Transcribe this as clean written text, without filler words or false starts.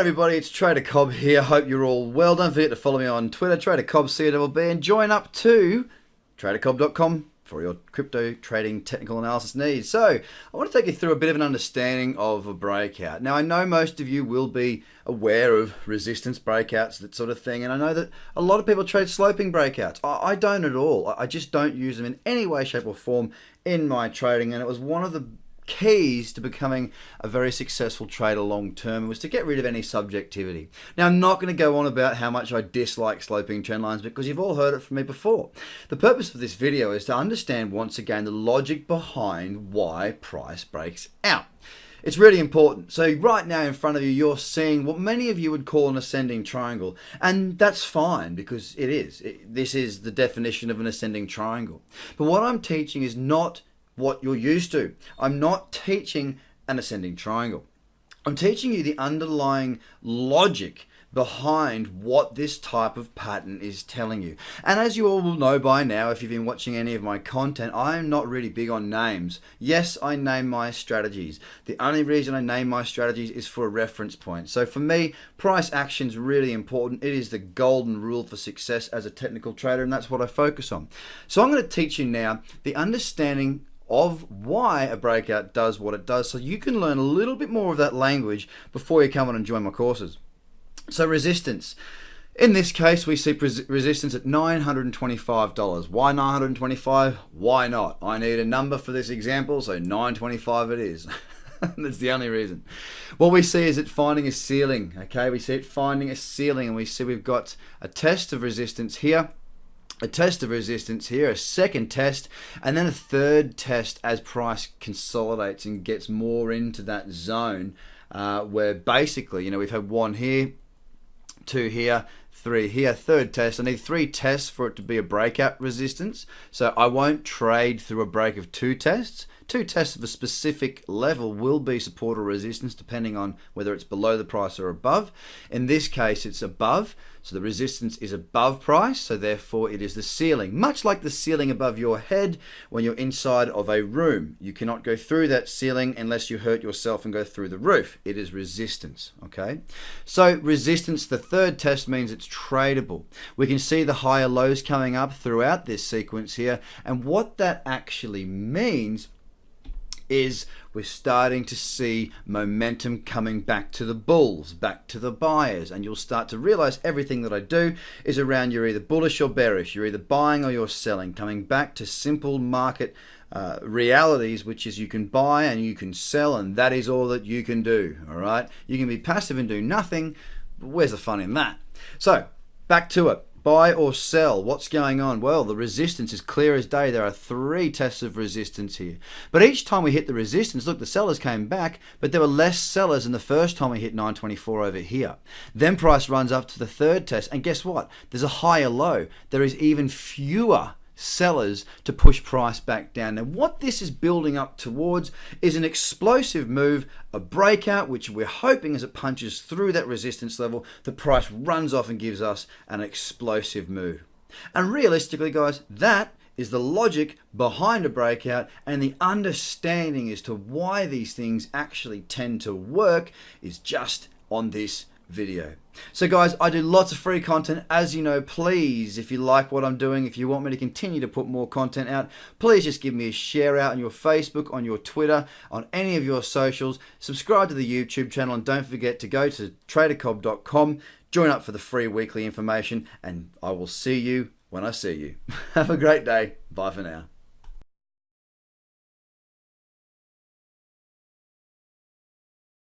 everybody, it's Trader Cobb here. Hope you're all well. Don't forget to follow me on Twitter, Trader Cobb, COBB, and join up to tradercobb.com for your crypto trading technical analysis needs. So, I want to take you through a bit of an understanding of a breakout. Now, I know most of you will be aware of resistance breakouts, that sort of thing, and I know that a lot of people trade sloping breakouts. I don't at all. I just don't use them in any way, shape, or form in my trading, and it was one of the keys to becoming a very successful trader long term was to get rid of any subjectivity. Now, I'm not going to go on about how much I dislike sloping trend lines because you've all heard it from me before. The purpose of this video is to understand once again the logic behind why price breaks out. It's really important. So right now in front of you, you're seeing what many of you would call an ascending triangle. And that's fine because it is. This is the definition of an ascending triangle. But what I'm teaching is not what you're used to. I'm not teaching an ascending triangle. I'm teaching you the underlying logic behind what this type of pattern is telling you. And as you all will know by now, if you've been watching any of my content, I am not really big on names. Yes, I name my strategies. The only reason I name my strategies is for a reference point. So for me, price action is really important. It is the golden rule for success as a technical trader, and that's what I focus on. So I'm going to teach you now the understanding of why a breakout does what it does, so you can learn a little bit more of that language before you come on and join my courses. So resistance. In this case, we see resistance at $925. Why $925? Why not? I need a number for this example, so $925 it is. That's the only reason. What we see is it finding a ceiling. Okay, we see it finding a ceiling, and we see we've got a test of resistance here, a test of resistance here, a second test, and then a third test as price consolidates and gets more into that zone where basically, you know, we've had one here, two here, three here, third test. I need three tests for it to be a breakout resistance. So I won't trade through a break of two tests. Two tests of a specific level will be support or resistance depending on whether it's below the price or above. In this case, it's above. So the resistance is above price, so therefore it is the ceiling. Much like the ceiling above your head when you're inside of a room. You cannot go through that ceiling unless you hurt yourself and go through the roof. It is resistance, okay? So resistance, the third test, means it's tradable. We can see the higher lows coming up throughout this sequence here, and what that actually means is we're starting to see momentum coming back to the bulls, back to the buyers, and you'll start to realize everything that I do is around you're either bullish or bearish, you're either buying or you're selling, coming back to simple market realities, which is you can buy and you can sell, and that is all that you can do. All right, you can be passive and do nothing, but where's the fun in that? So back to it. Buy or sell. What's going on? Well, the resistance is clear as day. There are three tests of resistance here. But each time we hit the resistance, look, the sellers came back, but there were less sellers than the first time we hit 924 over here. Then price runs up to the third test, and guess what? There's a higher low. There is even fewer sellers to push price back down. Now, what this is building up towards is an explosive move, a breakout, which we're hoping as it punches through that resistance level, the price runs off and gives us an explosive move. And realistically, guys, that is the logic behind a breakout, and the understanding as to why these things actually tend to work is just on this video. So guys, I do lots of free content. As you know, please, if you like what I'm doing, if you want me to continue to put more content out, please just give me a share out on your Facebook, on your Twitter, on any of your socials. Subscribe to the YouTube channel, and don't forget to go to tradercobb.com, join up for the free weekly information, and I will see you when I see you. Have a great day. Bye for now.